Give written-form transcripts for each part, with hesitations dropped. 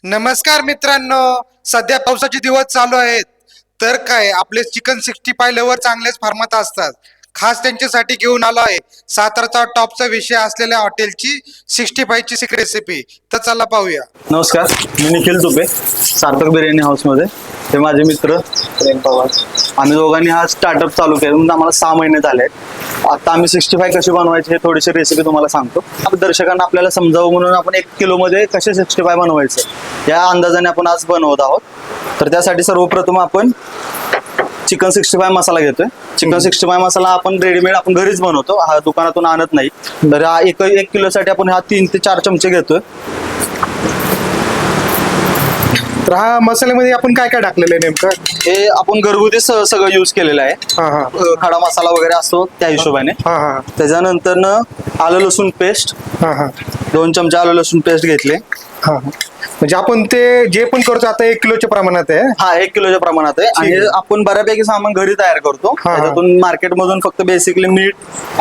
नमस्कार मित्रांनो, सध्या पावसाचे दिवस चालू आहेत. तर काय आपले चिकन 65 लवर चांगलेच फार्मात असतात. खास त्यांच्यासाठी घेऊन आलो आहे सातारचा टॉपचा विषय असलेल्या हॉटेलची 65 ची सिक्रेट रेसिपी. तर चला पाहूया. नमस्कार, मी निखिल तुपे, सार्थक बिर्याणी हाऊसमध्ये. हे माझे मित्र प्रेम पवार. आम्ही दोघांनी हा स्टार्टअप चालू केला म्हणून आम्हाला 6 महिने झाले आहेत. आता आम्ही 65 कशी बनवायची हे थोडीशी रेसिपी तुम्हाला सांगतो. दर्शकांना आपल्याला समजावं म्हणून आपण 1 किलोमध्ये कसे 65 बनवायचं या अंदाजाने आपण आज बनवत आहोत. तर त्यासाठी सर्वप्रथम आपण चिकन 65 मसाला घेतोय. चिकन 65 मसाला आपण रेडीमेड आपण घरीच बनवतो, हा दुकानातून आणत नाही. तर हा एक किलोसाठी आपण हा 3 ते 4 चमचे घेतोय. तर हा मसाल्यामध्ये आपण काय काय टाकलेलं आहे नेमकं? हे आपण घरगुती सगळं युज केलेलं आहे. खडा मसाला वगैरे असतो त्या हिशोबाने. त्याच्यानंतर आलं लसूण पेस्ट, 2 चमचे आलं लसूण पेस्ट घेतले. म्हणजे आपण ते जे पण करतो आता 1 किलोच्या प्रमाणात आहे. हा 1 किलोच्या प्रमाणात आहे. आणि आपण बऱ्यापैकी सामान घरी तयार करतो. त्याच्यातून मार्केटमधून फक्त बेसिकली मीठ,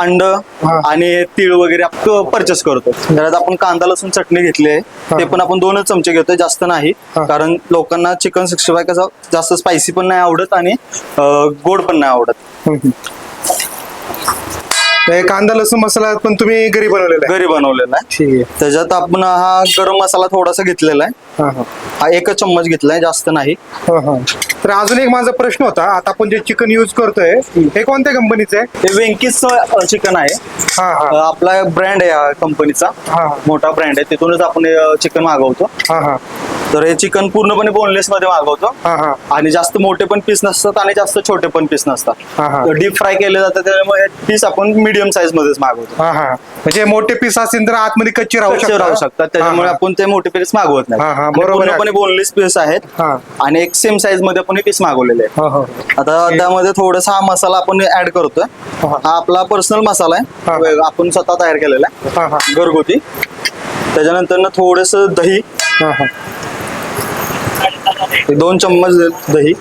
अंड आणि तीळ वगैरे परचेस करतो. त्यात आपण कांदा लसूण चटणी घेतली आहे, ते पण आपण 2च चमचे घेतोय, जास्त नाही. कारण लोकांना चिकन 65 कसं जास्त स्पायसी पण नाही आवडत आणि गोड पण नाही आवडत. कांदा लसूण मसाला पण तुम्ही घरी बनवलेला आहे? घरी बनवलेला आहे. ठीक आहे. त्याच्यात आपण हा गरम मसाला थोडासा घेतलेला आहे. हा 1 चम्मच घेतलाय, जास्त नाही. तर अजून एक माझा प्रश्न होता, आता आपण जे चिकन युज करतोय हे कोणत्या कंपनीचं आहे? हे वेंकीच चिकन आहे. आपला ब्रँड आहे या कंपनीचा, मोठा ब्रँड आहे. तिथूनच आपण चिकन मागवतो. तर हे चिकन पूर्णपणे बोनलेस मध्ये मागवतो. आणि जास्त मोठे पण पीस नसतात आणि जास्त छोटे पण पीस नसतात. डीप फ्राय केले जातात, त्यामुळे पीस आपण मीडियम साईज मध्येच मागवतो. म्हणजे मोठे पीस असतील तर आतमध्ये कच्चे राहू शकतात, त्याच्यामुळे आपण ते मोठे पीस मागवत नाही. पूर्णपणे बोनलेस पीस आहेत आणि एक सेम साईज मध्ये आपण पीस मागवलेले आहेत. आता त्यामध्ये थोडासा हा मसाला आपण ऍड करतोय. हा आपला पर्सनल मसाला आहे, आपण स्वतः तयार केलेला आहे, घरगुती. त्याच्यानंतर थोडस दही, 2 चम्मच दही.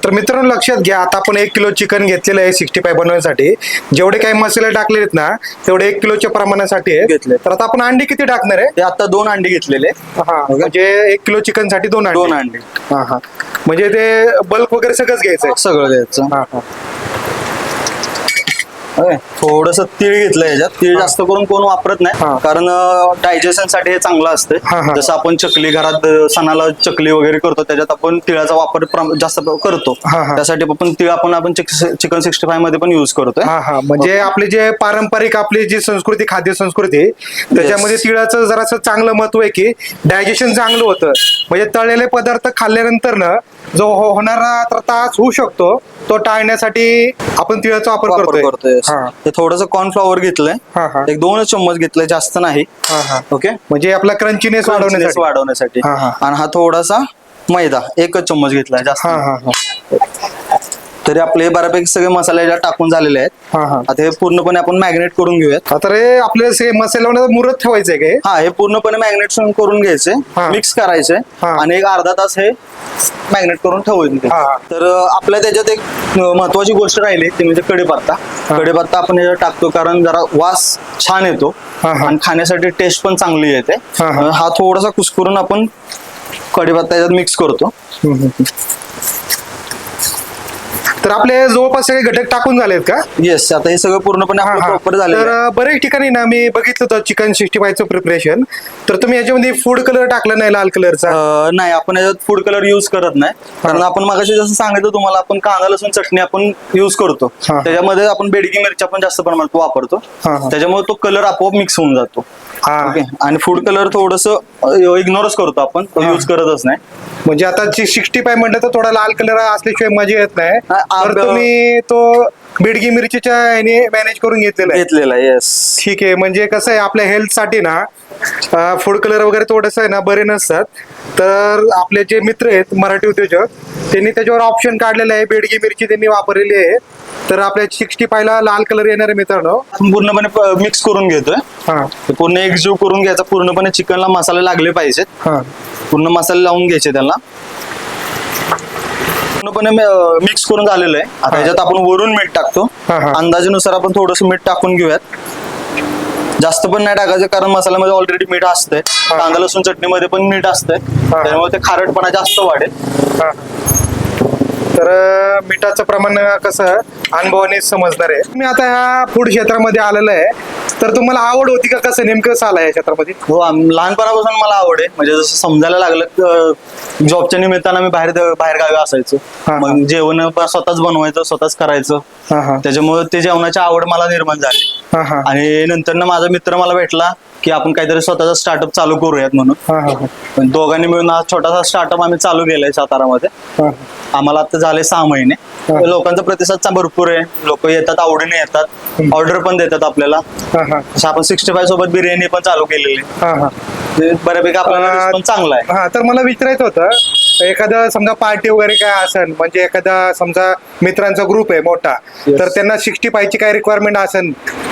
तर मित्रांनो लक्षात घ्या, आता आपण 1 किलो चिकन घेतलेलं आहे 65 बनवण्यासाठी. जेवढे काही मसाले टाकले आहेत ना तेवढे 1 किलोच्या प्रमाणासाठी घेतले. तर आता आपण अंडी किती टाकणार आहे? आता 2 अंडी घेतलेले. म्हणजे 1 किलो चिकन साठी 2 अंडी. म्हणजे ते बल्क वगैरे सगळंच घ्यायचं? सगळं घ्यायचं. थोडस तीळ घेतलं याच्यात. तीळ जास्त करून कोण वापरत नाही, कारण डायजेशन साठी हे चांगलं असतं. जसं आपण चकली घरात सणाला चकली वगैरे करतो, त्याच्यात आपण तिळाचा वापर जास्त करतो. त्यासाठी आपण तीळ आपण चिकन 65 मध्ये पण युज करतोय. म्हणजे आपली जे पारंपरिक आपली जी संस्कृती, खाद्य संस्कृती, त्याच्यामध्ये तिळाचं जरासं चांगलं महत्व आहे की डायजेशन चांगलं होतं. म्हणजे तळलेले पदार्थ खाल्ल्यानंतर ना जो होणारा त्रास होऊ शकतो तो टाळण्यासाठी आपण तिळाचा वापर करतोय. ते थोडस कॉर्नफ्लॉवर घेतलंय, 2 चम्मच घेतलंय, जास्त नाही. ओके, म्हणजे आपला क्रंचीनेस वाढवण्यासाठी. आणि हा थोडासा मैदा 1 चम्मच घेतलाय, जास्त. तरी आपले बऱ्यापैकी सगळे मसाले टाकून झालेले आहेत. आता हे पूर्णपणे आपण मॅग्नेट करून घेऊयात. आता रे आपले मसाला मुरत ठेवायचंय काय? हा, हे पूर्णपणे मॅग्नेट करून घ्यायचे, मिक्स करायचे आणि एक अर्धा तास हे मॅग्नेट करून ठेवायचे. तर आपल्या त्याच्यात एक महत्वाची गोष्ट राहिली ती म्हणजे कढीपत्ता. कढीपत्ता आपण याच्यात टाकतो कारण जरा वास छान येतो आणि खाण्यासाठी टेस्ट पण चांगली येते. हा थोडासा कुस्करून आपण कढीपत्ता याच्यात मिक्स करतो. तर आपले जवळपास सगळे घटक टाकून झालेत का? येस, आता हे सगळं पूर्णपणे प्रॉपर झालं. तर बरेच ठिकाणी ना मी बघितलं होतं चिकन 65चं प्रिपरेशन, तर तुम्ही याच्यामध्ये फूड कलर टाकला नाही, लाल कलरचा? नाही, आपण याच्यात फूड कलर युज करत नाही. कारण आपण मगाशी जसं सांगितलं तुम्हाला, आपण कांदा लसूण चटणी आपण युज करतो, त्याच्यामध्ये आपण बेडगी मिरच्या पण जास्त प्रमाणात वापरतो. त्याच्यामुळे तो कलर आपोआप मिक्स होऊन जातो. आणि फूड कलर थोडस इग्नोरच करतो आपण, युज करतच नाही. म्हणजे आता 65 म्हणलं तर थोडा लाल कलर असल्याशिवाय मजा येत नाही. तर तुम्ही तो बेडगी मिरचीच्या ह्याने मॅनेज करून घेतलेला आहे? येस. ठीक आहे. म्हणजे कसं आहे, आपल्या हेल्थ साठी ना फूड कलर वगैरे थोडस आहे ना बरे नसतात. तर आपले जे मित्र आहेत मराठी उद्योजक, त्यांनी त्याच्यावर ऑप्शन काढलेला आहे, बेडगी मिरची त्यांनी वापरलेली आहे. तर आपल्या 65 ला लाल कलर येणार आहे मित्रांनो. पूर्णपणे मिक्स करून घेतोय, पूर्ण एकजीव करून घ्यायचा. पूर्णपणे चिकनला मसाले लागले पाहिजेत, पूर्ण मसाले लावून घ्यायचे त्याला. पूर्णपणे मिक्स करून झालेलं आहे. आता याच्यात आपण वरून मीठ टाकतो, अंदाजानुसार आपण थोडस मीठ टाकून घेऊयात. जास्त पण नाही टाकायचं कारण मसाल्यामध्ये ऑलरेडी मीठ असतंय. कांदा लसूण चटणीमध्ये पण मीठ असतंय, त्यामुळे ते खारटपणा जास्त वाढेल. हा. तर मिठाचं प्रमाण कसं अनुभवाने समजणार आहे. तुम्ही आता ह्या फूड क्षेत्रामध्ये आलेलं आहे, तर तुम्हाला आवड होती का, कसं नेमकं कसं आलं या क्षेत्रामध्ये? हो, लहानपणापासून मला आवड आहे. म्हणजे जसं समजायला लागलं, जॉबच्या निमित्तानं मी बाहेर गावी असायचो. हा. मग जेवण स्वतःच बनवायचं, स्वतःच करायचं. हा हा त्याच्यामुळे ते जेवणाची आवड मला निर्माण झाली. हा हा आणि नंतर ना माझा मित्र मला भेटला की आपण काहीतरी स्वतःचा स्टार्टअप चालू करूयात म्हणून. हा हा पण दोघांनी मिळून हा छोटासा स्टार्टअप आम्ही चालू केलाय सातारामध्ये. हा आम्हाला आता झाले 6 महिने. हा. लोकांचा प्रतिसाद भरपूर आहे. लोक येतात, आवडीने येतात, ऑर्डर पण देतात आपल्याला. हा हा जसं आपण 65 सोबत बिर्याणी पण चालू केलेली आहे. हा हा ते बऱ्यापैकी आपल्याला response चांगला आहे. हा. तर मला विचारायचं होतं, एखादं समजा पार्टी वगैरे काय असेल, म्हणजे एखादा समजा मित्रांचा ग्रुप आहे मोठा, Yes. तर त्यांना 65 ची काय रिक्वायरमेंट असेल,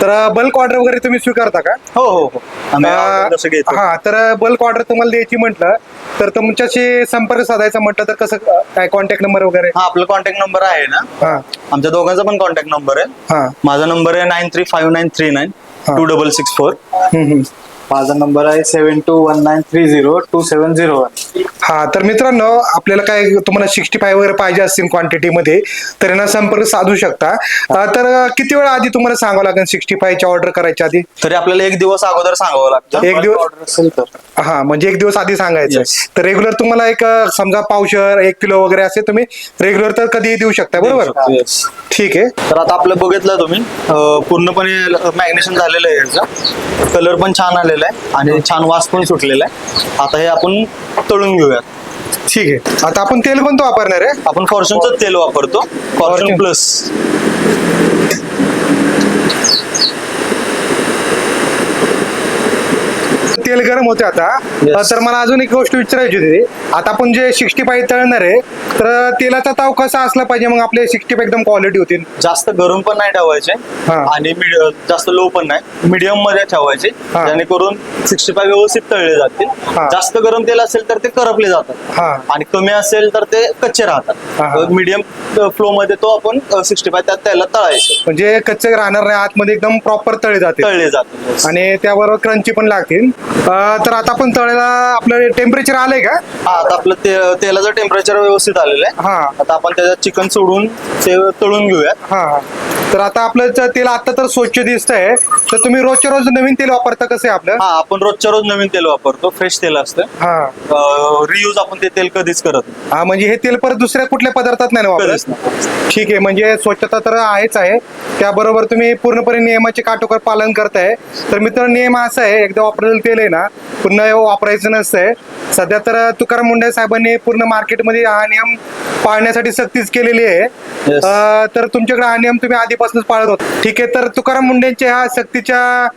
तर बल्क ऑर्डर वगैरे तुम्ही स्वीकारता का? हो हो हो, आम्ही order तसं घेतो. हा. तर बल्क ऑर्डर तुम्हाला द्यायची म्हटलं, तर तुमच्याशी संपर्क साधायचा म्हटलं तर कसं, काय कॉन्टॅक्ट नंबर वगैरे? हा, आपला कॉन्टॅक्ट नंबर आहे ना. हा आमच्या दोघांचा पण कॉन्टॅक्ट नंबर आहे. हा माझा नंबर आहे 9359392664. हम्म. माझा नंबर आहे 7219302701. हा. तर मित्रांनो, आपल्याला काय तुम्हाला 65 वगैरे पाहिजे असतील क्वांटिटीमध्ये, तर यांना संपर्क साधू शकता. तर किती वेळ आधी तुम्हाला सांगावं लागेल 65 ची ऑर्डर करायच्या आधी? तरी आपल्याला 1 दिवस अगोदर सांगावं लागतं. एक दिवस ऑर्डर असेल तर हा, म्हणजे 1 दिवस आधी सांगायचं. Yes. तर रेग्युलर तुम्हाला एक समजा पावशर 1 किलो वगैरे असे तुम्ही रेग्युलर तर कधीही देऊ शकता, बरोबर? Yes. ठीक आहे. तर आता आपलं बघितलं तुम्ही, पूर्णपणे मॅग्नेशन झालेलं आहे. याचा कलर पण छान आलेला आहे आणि छान वास पण सुटलेला आहे. आता हे आपण तळून घेऊयात. ठीक आहे. आता आपण तेल कोणतं वापरणार आहे? आपण फॉर्च्यूनचं तेल वापरतो, फॉर्च्यून Fortune. प्लस. तेल गरम होते आता. Yes. तर मला अजून एक गोष्ट विचारायची होती. आता आपण जे 65 तळणार आहे, तर तेलाचा ताव कसा असला पाहिजे, मग आपले 65 एकदम क्वालिटी होतील? जास्त गरम पण नाही ठेवायचे हा. आणि जास्त लो पण नाही, मीडियम मध्ये ठेवायचे, हा. जेणेकरून 65 व्यवस्थित तळले जातील. हा. जास्त गरम तेल असेल तर ते करपले जातात, हा आणि कमी असेल तर ते कच्चे हा, हा. राहतात. मीडियम फ्लो मध्ये तो आपण 65 त्यात तेलात तळायचे, म्हणजे कच्चे राहणार नाही, आतमध्ये एकदम प्रॉपर तळे जाते तळले जातील. आणि त्याबरोबर क्रंची पण लागतील. तर आता आपण तळायला आपलं टेम्परेचर आलंय का? हा, आता आपलं तेलाचं टेम्परेचर व्यवस्थित आलेलं आहे. हा आता आपण त्याच्यात चिकन सोडून ते तळून घेऊयात. हा हा. तर आता आपलं तेल आता तर स्वच्छ दिसतंय, तर तुम्ही रोजच्या रोज नवीन तेल वापरता कसं आहे आपलं? हा, आपण रोजच्या रोज नवीन तेल वापरतो, फ्रेश तेल असतं. हा रियूज आपण ते तेल कधीच करत नाही. हा. म्हणजे हे तेल परत दुसऱ्या कुठल्या पदार्थात नाही ना कधीच वापरत? नाही. ठीक आहे. म्हणजे स्वच्छता तर आहेच आहे, त्याबरोबर तुम्ही पूर्णपणे नियमाचे काटेकोर पालन करताय. तर मित्र, नियम असा आहे, एकदा वापरलेलं तेल आहे ना, पुन्हा वापरायचं नसतंय. सध्या तर तुकाराम मुंडे साहेबांनी पूर्ण मार्केटमध्ये हा नियम पाळण्यासाठी सक्तीच केलेली आहे. Yes. तर तुमच्याकडे हा नियम तुम्ही आधीपासूनच पाळत होता. ठीक आहे. तर तुकाराम मुंडेंच्या ह्या सक्तीच्या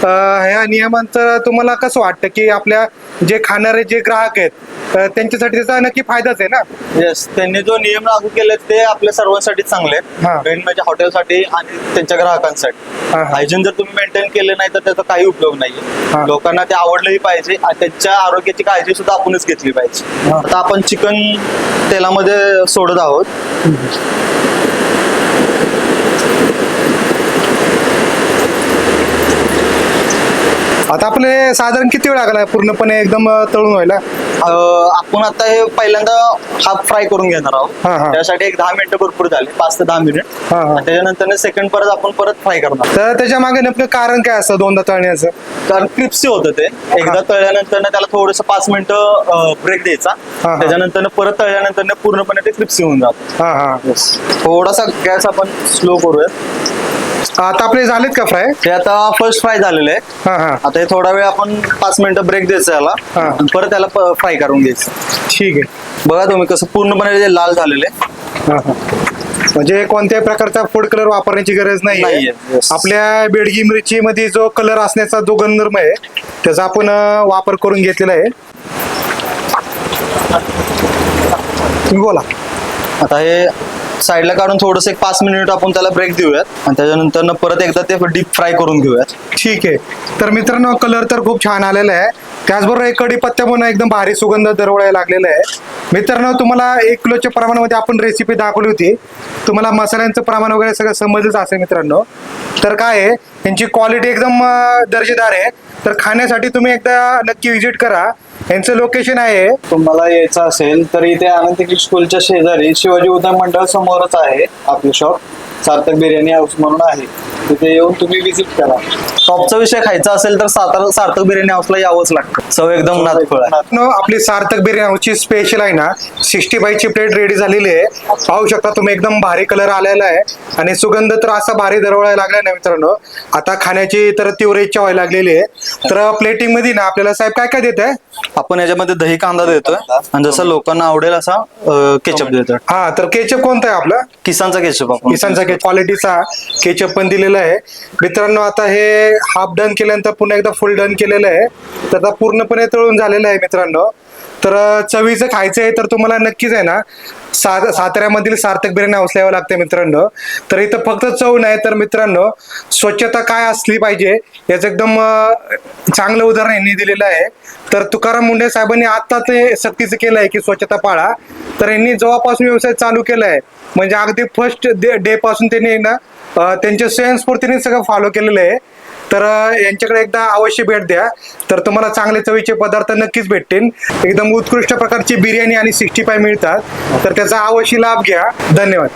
ह्या नियमांचं तुम्हाला कसं वाटतं, की आपल्या जे खाणारे जे ग्राहक आहेत, त्यांच्यासाठी त्याचा नक्की फायदाच आहे ना? येस, त्यांनी जो नियम लागू केले ते आपल्या सर्वांसाठी चांगले आहेत. हा. मेन म्हणजे हॉटेलसाठी आणि त्यांच्या ग्राहकांसाठी. हा, हा. हायजीन जर तुम्ही मेंटेन केले नाही तर त्याचा काही उपयोग हा. नाहीये. लोकांना ते आवडलंही पाहिजे आणि त्यांच्या आरोग्याची काळजी सुद्धा आपणच घेतली पाहिजे. हा. आता आपण चिकन तेलामध्ये सोडत आहोत. आता आपले साधारण किती वेळ लागला पूर्णपणे एकदम तळून व्हायला? आपण आता हे पहिल्यांदा हाफ फ्राय करून घेणार आहोत. हा, हा. त्यासाठी एक 10 मिनिटं भरपूर झाले, 5 ते 10 मिनिट. हा, हा. आणि त्याच्यानंतर सेकंड परत आपण फ्राय करणार. तर त्याच्या मागे नेमकं कारण काय असतं दोनदा तळण्याचं? कारण क्रिप्सी होतं ते. एकदा तळल्यानंतर त्याला थोडस 5 मिनिटं ब्रेक द्यायचा. हा. त्याच्यानंतर परत तळल्यानंतर पूर्णपणे ते क्रिप्सी होऊन जातं. हा हा. थोडासा गॅस आपण स्लो करूया. आता आपले झालेत का फ्राय? हे आता फर्स्ट फ्राय झालेलं आहे. हा हा. आता हे थोडा वेळ आपण 5 मिनिटं ब्रेक द्यायचा याला, हा. आणि परत त्याला फ्राय करून घ्यायचं. ठीक आहे. बघा तुम्ही कसं पूर्णपणे ते लाल झालेलं आहे. हा हा. म्हणजे कोणत्याही प्रकारचा फूड कलर वापरण्याची गरज नाही. नाहीये. Yes. आपल्या बेडगी मिरची मध्ये जो कलर असण्याचा जो गुणधर्म आहे, त्याचा आपण वापर करून घेतलेला आहे. तुम्ही बोला. आता हे साईडला काढून थोडस 5 मिनिट आपण त्याला ब्रेक देऊयात, आणि त्याच्यानंतर परत एकदा ते डीप फ्राय करून घेऊयात. ठीक आहे. तर मित्रांनो, कलर तर खूप छान आलेला आहे त्याचबरोबर एक कढीपत्ता म्हणून एकदम भारी सुगंध दरवळायला लागलेला आहे. मित्रांनो, तुम्हाला 1 किलोच्या प्रमाणामध्ये आपण रेसिपी दाखवली होती. तुम्हाला मसाल्यांचं प्रमाण वगैरे सगळं समजलंच असेल मित्रांनो. तर काय आहे, यांची क्वालिटी एकदम दर्जेदार आहे. तर खाण्यासाठी तुम्ही एकदा नक्की व्हिजिट करा. यांचं लोकेशन आहे, तुम्हाला यायचं असेल तर इथे आनंद इंग्लिश स्कूलच्या शेजारी शिवाजी उद्यान मंडळ समोरच आहे आपलं शॉप. सार्थक बिर्याणी हाऊस म्हणून आहे, तिथे येऊन तुम्ही विजिट करा. टॉपचा विषय खायचा असेल तर सार्थक बिर्याणी हाऊसला यावंच लागतं. चव एकदम नादखुळा आहे. आपली सार्थक बिर्याणीची स्पेशल आहे ना 65 ची प्लेट रेडी झालेली आहे. पाहू शकता तुम्ही, एकदम भारी कलर आलेला आहे आणि सुगंध तर असा भारी दरवळायला लागलाय ना मित्रांनो. आता खाण्याची तर तीव्र इच्छा व्हायला लागलेली आहे. तर प्लेटिंग मध्ये ना आपल्याला साहेब काय काय देत आहे? आपण याच्यामध्ये दही कांदा देतोय आणि जसं लोकांना आवडेल असा केचप देतोय. हा, तर केचप कोणता आहे आपला? किसानचा केचप आपण. किसानचा क्वालिटीचा केचप पण दिलेला आहे मित्रांनो. आता हे हाफ डन केल्यानंतर पुन्हा एकदा फुल डन केलेलं आहे. तर आता पूर्णपणे तळून झालेलं आहे मित्रांनो. तर चवीचं खायचं आहे तर तुम्हाला नक्कीच आहे ना साताऱ्यामधील सार्थक बिर्याणी हाऊसला यावं लागतं मित्रांनो. तर इथं फक्त चव नाही तर मित्रांनो स्वच्छता काय असली पाहिजे याचं एकदम चांगलं उदाहरण यांनी दिलेलं आहे. तर तुकाराम मुंढे साहेबांनी आता ते सक्तीचं केलं आहे की स्वच्छता पाळा. तर यांनी जेव्हापासून व्यवसाय चालू केलाय म्हणजे अगदी फर्स्ट डे पासून त्यांनी ना त्यांच्या स्वयंस्फूर्तीने सगळं फॉलो केलेलं आहे. तर यांच्याकडे एकदा अवश्य भेट द्या. तर तुम्हाला चांगले चवीचे पदार्थ नक्कीच भेटतील. एकदम उत्कृष्ट प्रकारची बिर्याणी आणि 65 मिळतात. तर त्याचा अवश्य लाभ घ्या. धन्यवाद.